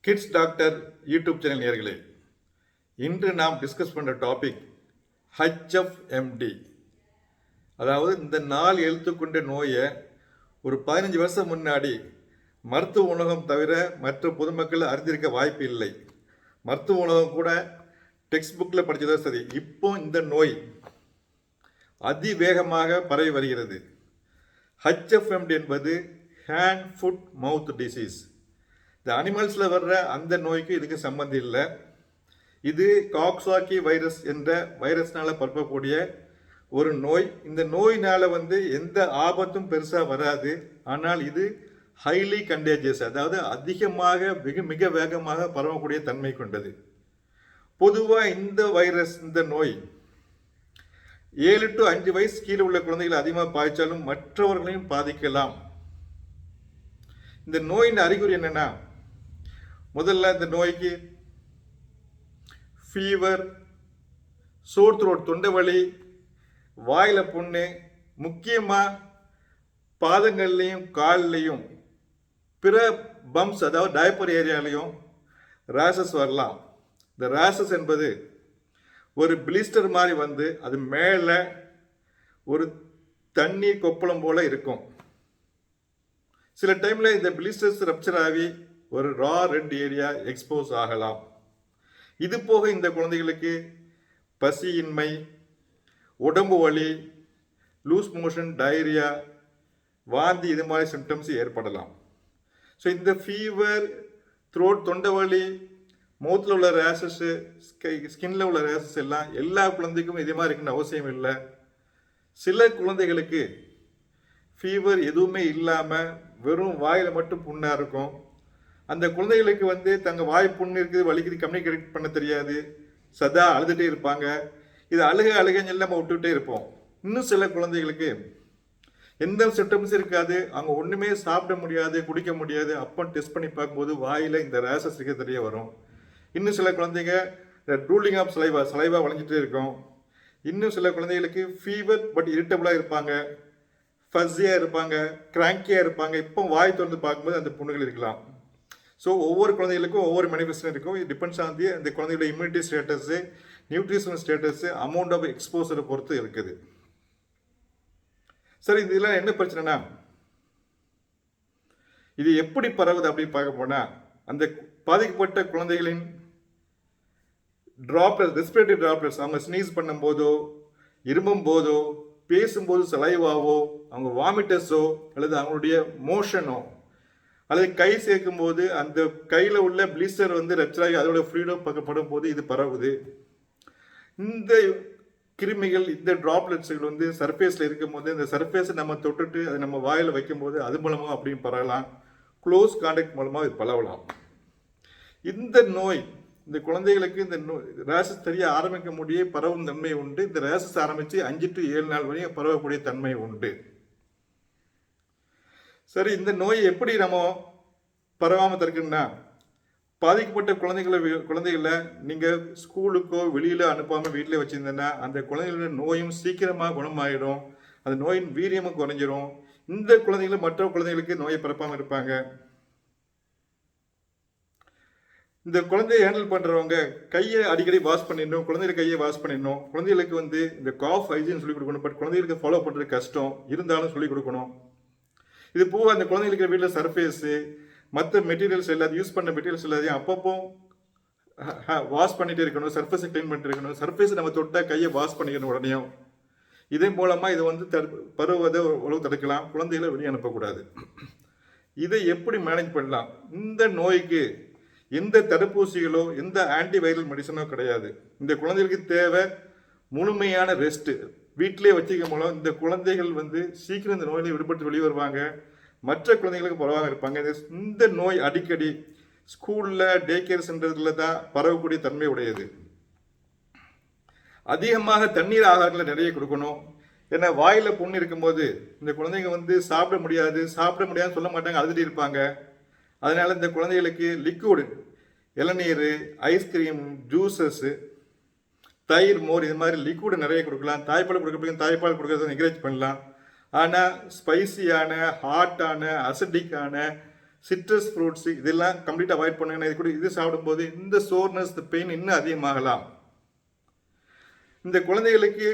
Kids doctor YouTube channel நேயர்களே, இன்று நாம் டிஸ்கஸ் பண்ணுற டாபிக் HFMD. அதாவது இந்த 4 எழுத்து கொண்ட நோயை ஒரு 15 வருஷம் முன்னாடி மருத்துவ உலகம் தவிர மற்ற பொதுமக்கள் அறிந்திருக்க வாய்ப்பு இல்லை. மருத்துவ உலகம் கூட டெக்ஸ்ட் புக்கில் படித்ததோ சரி, இப்போ இந்த நோய் அதிவேகமாக பரவி வருகிறது. HFMD என்பது ஹேண்ட் ஃபுட் மவுத் டிசீஸ். இந்த அனிமல்ஸில் வர்ற அந்த நோய்க்கு இதுக்கு சம்மந்தம் இல்லை. இது காக்ஸாக்கி வைரஸ் என்ற வைரஸ்னால் பரப்பக்கூடிய ஒரு நோய். இந்த நோயினால் எந்த ஆபத்தும் பெருசாக வராது. ஆனால் இது ஹைலி கண்டேஜியஸ், அதாவது அதிகமாக மிக வேகமாக பரவக்கூடிய தன்மை கொண்டது. பொதுவாக இந்த வைரஸ், இந்த நோய் 7 to 5 வயசு கீழே உள்ள குழந்தைகளை அதிகமாக பாய்ச்சாலும் மற்றவர்களையும் பாதிக்கலாம். இந்த நோயின் அறிகுறி என்னன்னா, முதல்ல இந்த நோய்க்கு ஃபீவர், சோர் த்ரோட், தொண்டை வலி, வாயில புண்ணு, முக்கியமாக பாதங்கள்லையும் கால்லையும் பிற பம்ப்ஸ், அதாவது டயப்பர் ஏரியாலையும் ரேஷஸ் வரலாம். இந்த ரேஷஸ் என்பது ஒரு பிளிஸ்டர் மாதிரி அது மேலே ஒரு தண்ணீர் கொப்பளம் போல இருக்கும். சில டைமில் இந்த பிளிஸ்டர்ஸ் ரப்சர் ஆகி ஒரு ரா ரெட் ஏரியா எக்ஸ்போஸ் ஆகலாம். இது போக இந்த குழந்தைகளுக்கு பசியின்மை, உடம்பு வலி, லூஸ் மோஷன், டயரியா, வாந்தி, இது மாதிரி சிம்டம்ஸ் ஏற்படலாம். ஸோ இந்த ஃபீவர், த்ரோட், தொண்டை வலி, மவுத்தில் உள்ள ரேஷஸ்ஸு, ஸ்கின்ல உள்ள ரேஷஸ் எல்லாம் எல்லா குழந்தைக்கும் இதே மாதிரி இருக்குன்னு அவசியம் இல்லை. சில குழந்தைகளுக்கு ஃபீவர் எதுவுமே இல்லாமல் வெறும் வாயில் மட்டும் புண்ணாக இருக்கும். அந்த குழந்தைகளுக்கு தங்கள் வாய் புண்ணு இருக்குது, வலிக்குது, கம்யூனிகேட் பண்ண தெரியாது, சதா அழுதுகிட்டே இருப்பாங்க. இது அழுகைன்னு சொல்லி நம்ம விட்டுக்கிட்டே இருப்போம். இன்னும் சில குழந்தைகளுக்கு எந்த சிம்டம்ஸும் இருக்காது, அவங்க ஒன்றுமே சாப்பிட முடியாது, குடிக்க முடியாது. அப்போ டெஸ்ட் பண்ணி பார்க்கும்போது வாயில் இந்த ரேஷஸ் இருக்க தெரிய வரும். இன்னும் சில குழந்தைங்க ட்ரூலிங் ஆஃப் சலைவா வளைஞ்சிட்டே இருக்கும். இன்னும் சில குழந்தைகளுக்கு ஃபீவர் பட் இரிட்டபிளாக இருப்பாங்க, ஃபஸ்ஸியாக இருப்பாங்க, கிராங்கியாக இருப்பாங்க. இப்போ வாய் திறந்து பார்க்கும்போது அந்த புண்ணுகள் இருக்கலாம். ஸோ ஒவ்வொரு குழந்தைகளுக்கும் ஒவ்வொரு மேனிஃபெஸ்டேஷன் இருக்கும். இது டிபெண்ட்ஸ் ஆன் அந்த குழந்தைகளோட immunity status, nutritional status, amount of எக்ஸ்போசரை பொறுத்து இருக்குது. சரி, இதெல்லாம் என்ன பிரச்சனைனா, இது எப்படி பரவுது அப்படின்னு பார்க்க போனால், அந்த பாதிக்கப்பட்ட குழந்தைகளின் டிராப்லெட்ஸ், ரெஸ்பிரேட்டரி டிராப்லெட்ஸ், அவங்க ஸ்னீஸ் பண்ணும்போதோ, இருமும் போதோ, பேசும்போது சலைவாவோ, அவங்க வாமிட்டஸோ, அல்லது அவங்களுடைய மோஷனோ, அல்லது கை சேர்க்கும் போது அந்த கையில் உள்ள பிளிஸ்டர் ரப்சராகி அதோட ஃப்ளூயிடோ பக்கப்படும் போது இது பரவுது. இந்த கிருமிகள், இந்த டிராப்லெட்ஸுகள் சர்ஃபேஸில் இருக்கும்போது இந்த சர்ஃபேஸை நம்ம தொட்டுட்டு அதை நம்ம வாயில் வைக்கும்போது அது மூலமாக அப்படியும் பரவலாம். க்ளோஸ் கான்டாக்ட் மூலமாக இது பரவலாம். இந்த நோய் இந்த குழந்தைகளுக்கு இந்த ரேஷஸ் தெரிய ஆரம்பிக்க முடிய பரவும் தன்மை உண்டு. இந்த ரேஷஸ் ஆரம்பித்து 5 to 7 நாள் வரையும் பரவக்கூடிய தன்மை உண்டு. சரி, இந்த நோயை எப்படி நம்ம பரவாமல் தடுக்கணும்னா, பாதிக்கப்பட்ட குழந்தைகளை நீங்கள் ஸ்கூலுக்கோ வெளியில் அனுப்பாமல் வீட்டில் வச்சுருந்தேன்னா அந்த குழந்தைகளோட நோயும் சீக்கிரமாக குணமாயிடும். அந்த நோயின் வீரியமும் குறைஞ்சிரும். இந்த குழந்தைகளும் மற்ற குழந்தைகளுக்கு நோயை பரப்பாமல் இருப்பாங்க. இந்த குழந்தையை ஹேண்டில் பண்ணுறவங்க கையை அடிக்கடி வாஷ் பண்ணிடணும், குழந்தைகளுக்கு கையை வாஷ் பண்ணிடணும். குழந்தைகளுக்கு இந்த காஃப் ஹைஜீன் சொல்லிக் கொடுக்கணும். பட் குழந்தைகளுக்கு ஃபாலோ பண்ணுறது கஷ்டம், இருந்தாலும் சொல்லிக் கொடுக்கணும். இது போக அந்த குழந்தைகளுக்கு வீட்டில் சர்ஃபேஸு, மற்ற மெட்டீரியல்ஸ் எல்லாத்தையும், யூஸ் பண்ண மெட்டீரியல்ஸ் எல்லாத்தையும் அப்பப்போ வாஷ் பண்ணிகிட்டே இருக்கணும், சர்ஃபேஸை க்ளீன் பண்ணிட்டு இருக்கணும். சர்ஃபேஸை நம்ம தொட்டால் கையை வாஷ் பண்ணிக்கணும் உடனேயும். இதன் மூலமாக இது பரவுவதை உழவு தடுக்கலாம். குழந்தைகளை வெளியே அனுப்பக்கூடாது. இதை எப்படி மேனேஜ் பண்ணலாம்? இந்த நோய்க்கு எந்த தடுப்பூசிகளோ எந்த ஆன்டிவைரல் மெடிசனோ கிடையாது. இந்த குழந்தைகளுக்கு தேவை முழுமையான ரெஸ்ட்டு. வீட்டிலே வச்சுக்க மூலம் இந்த குழந்தைகள் சீக்கிரம் இந்த நோயில விடுபட்டு வெளியே வருவாங்க, மற்ற குழந்தைகளுக்கு பரவாமல் இருப்பாங்க. இந்த நோய் அடிக்கடி ஸ்கூலில், டே கேர் சென்டரில் தான் பரவக்கூடிய தன்மை உடையது. அதிகமாக தண்ணீர் ஆகாரங்களை நிறைய கொடுக்கணும். ஏன்னா வாயில் புண்ணு இருக்கும்போது இந்த குழந்தைங்க சாப்பிட முடியாதுன்னு சொல்ல மாட்டாங்க, அழுதுட்டு இருப்பாங்க. அதனால் இந்த குழந்தைகளுக்கு லிக்விடு, இளநீர், ஐஸ்கிரீம், ஜூஸஸ்ஸு, தயிர், மோர், இது மாதிரி லிக்விடு நிறைய கொடுக்கலாம். தாய்ப்பால் கொடுக்கறத என்கரேஜ் பண்ணலாம். ஆனால் ஸ்பைசியான, ஹாட்டான, அசிடிக்கான, சிட்ரஸ் ஃப்ரூட்ஸ் இதெல்லாம் கம்ப்ளீட்டாக அவாய்ட் பண்ணுங்கன்னா இது சாப்பிடும்போது இந்த சோர்னஸ் இந்த பெயின் இன்னும் அதிகமாகலாம். இந்த குழந்தைகளுக்கு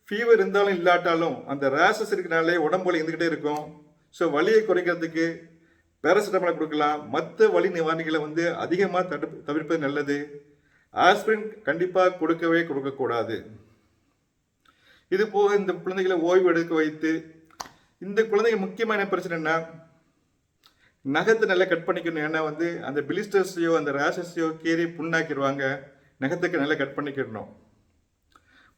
ஃபீவர் இருந்தாலும் இல்லாட்டாலும் அந்த ரேஷஸ் இருக்கிறனாலே உடம்புல இருந்துக்கிட்டே இருக்கும். ஸோ வலியை குறைக்கிறதுக்கு பேராசிட்டமால் கொடுக்கலாம். மற்ற வலி நிவாரணிகளை வந்து அதிகமாக தவிர்ப்பது நல்லது. ஆஸ்பிரின் கண்டிப்பாக கொடுக்கக்கூடாது. இது போக இந்த குழந்தைகளை ஓய்வு எடுக்க வைத்து, இந்த குழந்தைங்க முக்கியமான பிரச்சனைனா நகத்தை நல்லா கட் பண்ணிக்கணும். ஏன்னா வந்து அந்த பிலிஸ்டர்ஸையோ அந்த ரேஷஸையோ கீறி புண்ணாக்கிடுவாங்க. நகத்துக்கு நல்லா கட் பண்ணிக்கிடணும்.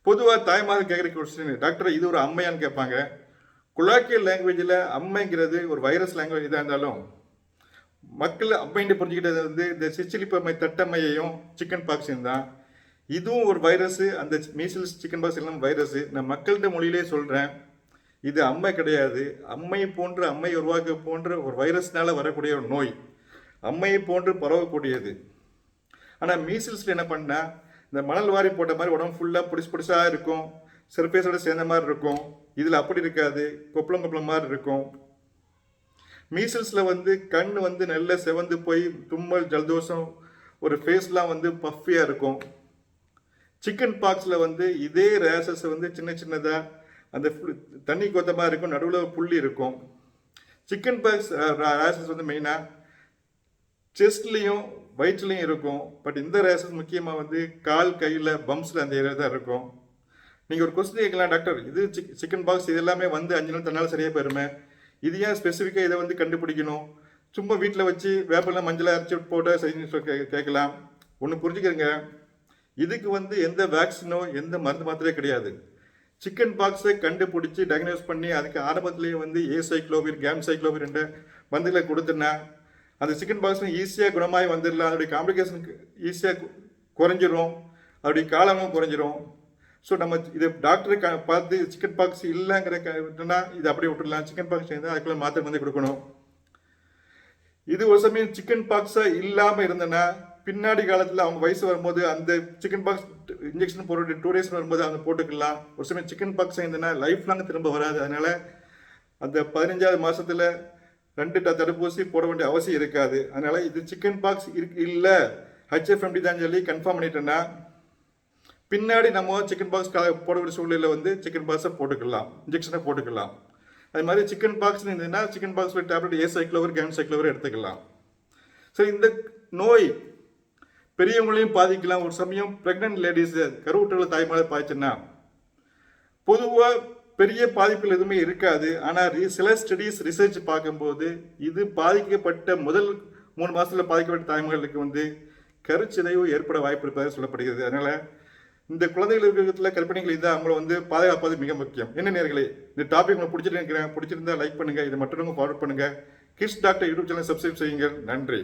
பொதுவாக தாய்மார்கள் கேட்குற கொஸ்டின், டாக்டர் இது ஒரு அம்மையான்னு கேட்பாங்க. கொலாக்கியல் லாங்குவேஜில் அம்மைங்கிறது ஒரு வைரஸ் லாங்குவேஜ் இதாக இருந்தாலும் மக்கள் அம்மைன்னு புரிஞ்சுக்கிட்டது வந்து இந்த சிச்சிலிப்பம்மை தட்டம்மையையும் சிக்கன் பாக்ஸையும் தான். இதுவும் ஒரு வைரஸு. அந்த மீசில்ஸ் சிக்கன் பாக்ஸ் எல்லாம் வைரஸு. நான் மக்கள்கிட்ட மொழியிலே சொல்கிறேன், இது அம்மை கிடையாது. அம்மை உருவாக்க போன்ற ஒரு வைரஸ்னால வரக்கூடிய ஒரு நோய், அம்மையை போன்று பரவக்கூடியது. ஆனால் மீசில்ஸில் என்ன பண்ணால் இந்த மணல் வாரி போட்ட மாதிரி உடம்பு ஃபுல்லாக புடிசாக இருக்கும், சர்ஃபேஸோட சேர்ந்த மாதிரி இருக்கும். இதில் அப்படி இருக்காது, கொப்பளம் மாதிரி இருக்கும். மீசில்ஸில் வந்து கண் வந்து நல்ல செவந்து போய் தும்மல் ஜலதோஷம் ஒரு ஃபேஸ்லாம் வந்து பஃபியாக இருக்கும். சிக்கன் பாக்ஸில் வந்து இதே ரேஷஸ் வந்து சின்னதாக அந்த தண்ணி கொத்தமாக இருக்கும், நடுவில் புள்ளி இருக்கும். சிக்கன் பாக்ஸ் ரேஷஸ் வந்து மெயினாக செஸ்ட்லேயும் வயிற்றுலையும் இருக்கும். பட் இந்த ரேஷஸ் முக்கியமாக வந்து கால் கையில் பம்ப்ஸில் அந்த ஏரியா தான் இருக்கும். நீங்கள் ஒரு கொஸ்டின் கேட்கலாம், டாக்டர் இது சிக்கன் பாக்ஸ் இது எல்லாமே வந்து 5 நாள் தன்னால் சரியாக போயிருமே, இது ஏன் ஸ்பெசிஃபிக்காக இதை வந்து கண்டுபிடிக்கணும்? சும்மா வீட்டில் வச்சு வேப்பெல்லாம் மஞ்சளை அரைச்சி போட்டு கேட்கலாம். ஒன்று புரிஞ்சுக்கிறங்க, இதுக்கு வந்து எந்த வேக்சினோ எந்த மருந்து மாத்திரையே கிடையாது. சிக்கன் பாக்ஸை கண்டுபிடிச்சி டயக்னோஸ் பண்ணி அதுக்கு ஆரம்பத்திலேயே வந்து ஏசைக்ளோவிர் கேம்சைக்ளோவிர் என்ற மருந்துகளை கொடுத்தனா அந்த சிக்கன் பாக்ஸ் ஈஸியாக குணமாகி வந்துடலாம். அதோடைய காம்ப்ளிகேஷனுக்கு ஈஸியாக குறைஞ்சிரும், அதோடைய காலமும் குறைஞ்சிரும். ஸோ நம்ம இதை டாக்டரை பார்த்து சிக்கன் பாக்ஸ் இல்லைங்கிறனா இதை அப்படியே விட்டுடலாம். சிக்கன் பாக்ஸ் இருந்தால் அதுக்குள்ள மாத்திரை வந்து கொடுக்கணும். இது ஒரு சமயம் சிக்கன் பாக்ஸாக இல்லாமல் இருந்தனா பின்னாடி காலத்தில் அவங்க வயசு வரும்போது அந்த சிக்கன் பாக்ஸ் இன்ஜெக்ஷன் போட்டு 2 days வரும்போது அவங்க போட்டுக்கலாம். ஒரு சமயம் சிக்கன் பாக்ஸ் இருந்ததுன்னா லைஃப் லாங் திரும்ப வராது. அதனால் அந்த 15வது மாதத்தில் 2 தடுப்பூசி போட வேண்டிய அவசியம் இருக்காது. அதனால் இது சிக்கன் பாக்ஸ் இல்லை HFMD தான் சொல்லி கன்ஃபார்ம் பண்ணிட்டேன்னா பின்னாடி நம்ம சிக்கன் பாக்ஸ் போட வேண்டிய சூழ்நிலையில் வந்து சிக்கன் பாக்ஸை போட்டுக்கலாம், இன்ஜெக்ஷனை போட்டுக்கலாம். அது மாதிரி சிக்கன் பாக்ஸ் இருந்ததுன்னா சிக்கன் பாக்ஸில் டேப்லெட் ஏசைக்ளோவர் கேம்சைக்ளோவர் எடுத்துக்கலாம். ஸோ இந்த நோய் பெரியவங்களையும் பாதிக்கலாம். ஒரு சமயம் பிரெக்னன்ட் லேடிஸ் கருவுற்றுள்ள தாய்மாரை பாய்ச்சுன்னா பொதுவாக பெரிய பாதிப்புகள் எதுவுமே இருக்காது. ஆனால் சில ஸ்டடீஸ் ரிசர்ச் பார்க்கும்போது இது பாதிக்கப்பட்ட முதல் 3 மாதத்தில் பாதிக்கப்பட்ட தாய்மார்களுக்கு வந்து கருச்சிதைவு ஏற்பட வாய்ப்பு இருப்பதாக சொல்லப்படுகிறது. அதனால் இந்த குழந்தைகள் இருக்கிறதுல கர்ப்பிணிகள் இருந்தால் அவங்கள வந்து பாதுகாப்பது மிக முக்கியம். என்ன நேயர்களே, இந்த டாபிக் உங்களுக்கு பிடிச்சிருந்தா லைக் பண்ணுங்கள், இதை மற்றவங்க ஃபார்வர்ட் பண்ணுங்கள். Kids doctor YouTube channel subscribe செய்யுங்கள். நன்றி.